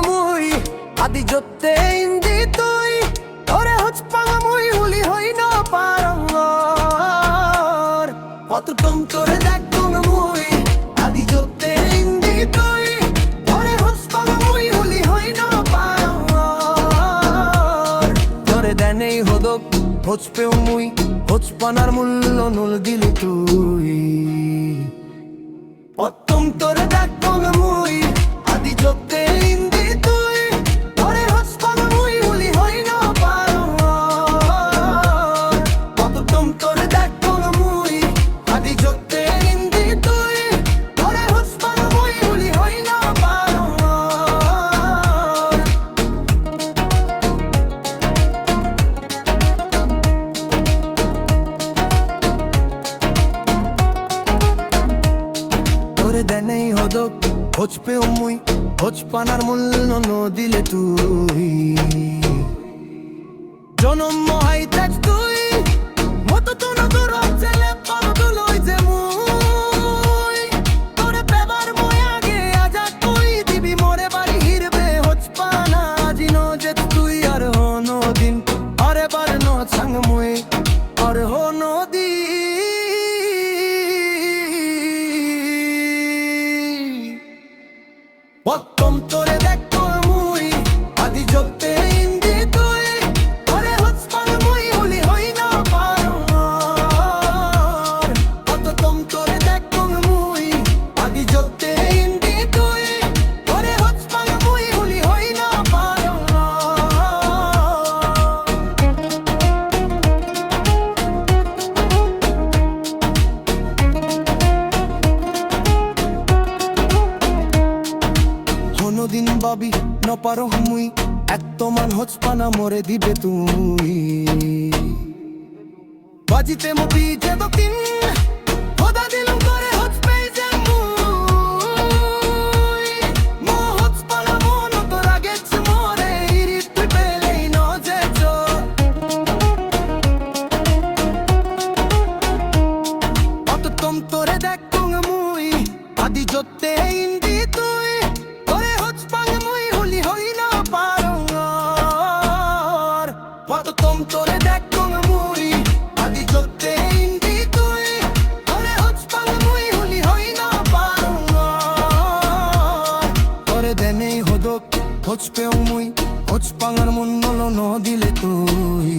mui adi jotte indi tui ore hoch pang mui huli hoi no parangor potu tom tore dak tong mui adi jotte indi tui ore hoch pang mui huli hoi no parangor tore denei hodok hoch peu mui hoch panar mullo nul dili tui potum tore dak tong mui adi jotte indi tui ore hoch pang mui huli hoi no parangor potum tore dak tong mui adi jotte indi tui ore hoch pang mui huli hoi no parangor tore denei hodok hoch peu mui hoch panar mullo no dile tui jonom mohai tek tui moto to no duro chele paro duloi je mui tore pebar moi age aja tui dibi more bari hirbe hoch pana jino je tui ar hono din are bar no chang mui ar hono din potum tore dak tong mui adi jotte indi tui ore hoch pang mui huli hoi no parangor potum tore dak tong mui adi jotte indi tui ore hoch pang mui huli hoi no দিন বাবি নপারো মুই এত মান হচ পানা মরে দিবে তুই বাজিতে মতি যে দকিন খোদা দিলুম করে হচ পেই যে মুই মো হচ পানা মন তো রাগেছ মরে ইরি তুই পেলেই ন যে চো অত তোম তোরে দেখ তুং মুই আদি জোতে ইন্দি তুই potum tore dak tong mui adi jotte indi tui ore hoch pang mui huli hoi no parangor tore denei hodok hoch peu mui hoch pangar mun no dile tui